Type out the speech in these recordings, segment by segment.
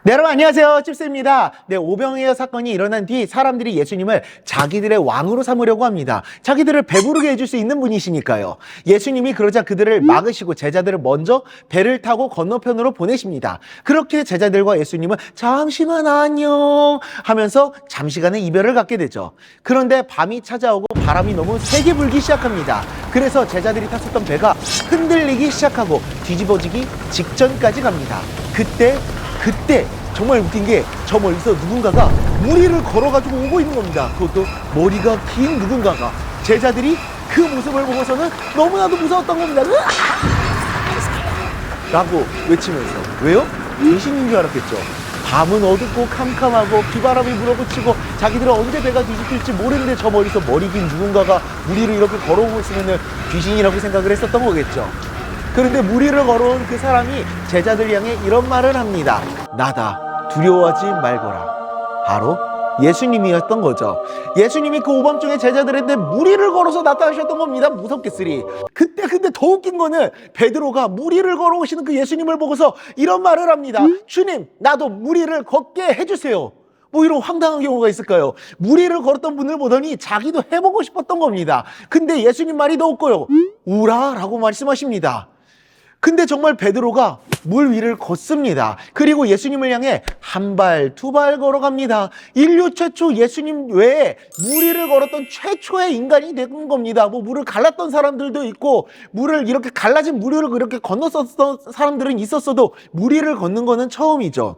네, 여러분 안녕하세요. 찝스입니다. 네, 오병이어 사건이 일어난 뒤 사람들이 예수님을 자기들의 왕으로 삼으려고 합니다. 자기들을 배부르게 해줄 수 있는 분이시니까요. 예수님이 그러자 그들을 막으시고 제자들을 먼저 배를 타고 건너편으로 보내십니다. 그렇게 제자들과 예수님은 잠시만 안녕 하면서 잠시간의 이별을 갖게 되죠. 그런데 밤이 찾아오고 바람이 너무 세게 불기 시작합니다. 그래서 제자들이 탔었던 배가 흔들리기 시작하고 뒤집어지기 직전까지 갑니다. 그때 정말 웃긴 게 저 멀리서 누군가가 무리를 걸어가지고 오고 있는 겁니다. 그것도 머리가 긴 누군가가. 제자들이 그 모습을 보고서는 너무나도 무서웠던 겁니다. 으아! 라고 외치면서. 왜요? 귀신인 줄 알았겠죠. 밤은 어둡고 캄캄하고 비바람이 불어붙이고 자기들은 언제 배가 뒤집힐지 모르는데 저 멀리서 머리 긴 누군가가 무리를 이렇게 걸어오고 있으면 귀신이라고 생각을 했었던 거겠죠. 그런데 무리를 걸어온 그 사람이 제자들 향해 이런 말을 합니다. 나다, 두려워하지 말거라. 바로 예수님이었던 거죠. 예수님이 그 오밤중에 제자들한테 무리를 걸어서 나타나셨던 겁니다. 무섭겠으리. 그때 근데 더 웃긴 거는 베드로가 무리를 걸어오시는 그 예수님을 보고서 이런 말을 합니다. 주님, 나도 무리를 걷게 해주세요. 뭐 이런 황당한 경우가 있을까요? 무리를 걸었던 분을 보더니 자기도 해보고 싶었던 겁니다. 근데 예수님 말이 더 웃고요. 우라라고 말씀하십니다. 근데 정말 베드로가 물 위를 걷습니다. 그리고 예수님을 향해 한 발, 두 발 걸어갑니다. 인류 최초 예수님 외에 무리를 걸었던 최초의 인간이 된 겁니다. 뭐 물을 갈랐던 사람들도 있고 물을 이렇게 갈라진 무리를 이렇게 건넜었던 사람들은 있었어도 무리를 걷는 거는 처음이죠.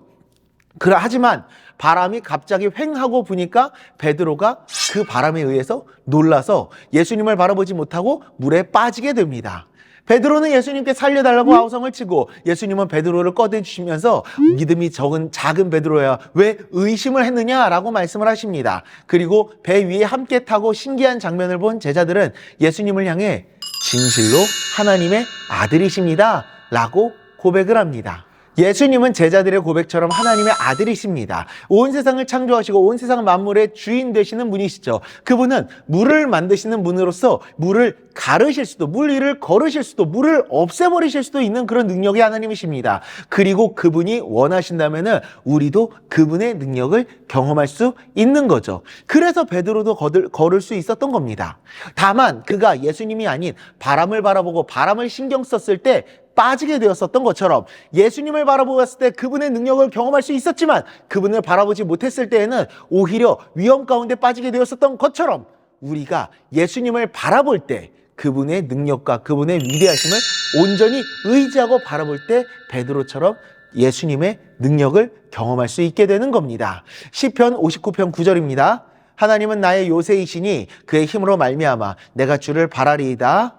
하지만 바람이 갑자기 휑 하고 부니까 베드로가 그 바람에 의해서 놀라서 예수님을 바라보지 못하고 물에 빠지게 됩니다. 베드로는 예수님께 살려달라고 아우성을 치고 예수님은 베드로를 꺼내주시면서 믿음이 적은 작은 베드로야 왜 의심을 했느냐라고 말씀을 하십니다. 그리고 배 위에 함께 타고 신기한 장면을 본 제자들은 예수님을 향해 진실로 하나님의 아들이십니다 라고 고백을 합니다. 예수님은 제자들의 고백처럼 하나님의 아들이십니다. 온 세상을 창조하시고 온 세상 만물의 주인 되시는 분이시죠. 그분은 물을 만드시는 분으로서 물을 가르실 수도, 물 위를 걸으실 수도, 물을 없애버리실 수도 있는 그런 능력의 하나님이십니다. 그리고 그분이 원하신다면 우리도 그분의 능력을 경험할 수 있는 거죠. 그래서 베드로도 걸을 수 있었던 겁니다. 다만 그가 예수님이 아닌 바람을 바라보고 바람을 신경 썼을 때 빠지게 되었었던 것처럼 예수님을 바라보았을 때 그분의 능력을 경험할 수 있었지만 그분을 바라보지 못했을 때에는 오히려 위험 가운데 빠지게 되었었던 것처럼 우리가 예수님을 바라볼 때 그분의 능력과 그분의 위대하심을 온전히 의지하고 바라볼 때 베드로처럼 예수님의 능력을 경험할 수 있게 되는 겁니다. 시편 59편 9절입니다. 하나님은 나의 요새이시니 그의 힘으로 말미암아 내가 주를 바라리이다.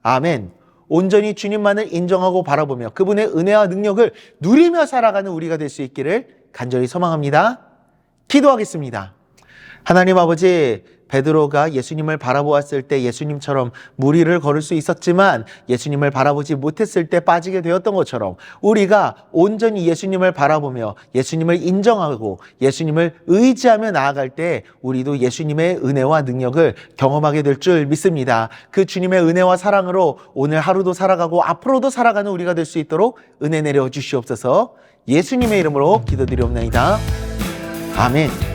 아멘. 온전히 주님만을 인정하고 바라보며 그분의 은혜와 능력을 누리며 살아가는 우리가 될 수 있기를 간절히 소망합니다. 기도하겠습니다. 하나님 아버지, 베드로가 예수님을 바라보았을 때 예수님처럼 무리를 걸을 수 있었지만 예수님을 바라보지 못했을 때 빠지게 되었던 것처럼 우리가 온전히 예수님을 바라보며 예수님을 인정하고 예수님을 의지하며 나아갈 때 우리도 예수님의 은혜와 능력을 경험하게 될 줄 믿습니다. 그 주님의 은혜와 사랑으로 오늘 하루도 살아가고 앞으로도 살아가는 우리가 될 수 있도록 은혜 내려 주시옵소서. 예수님의 이름으로 기도드리옵나이다. 아멘.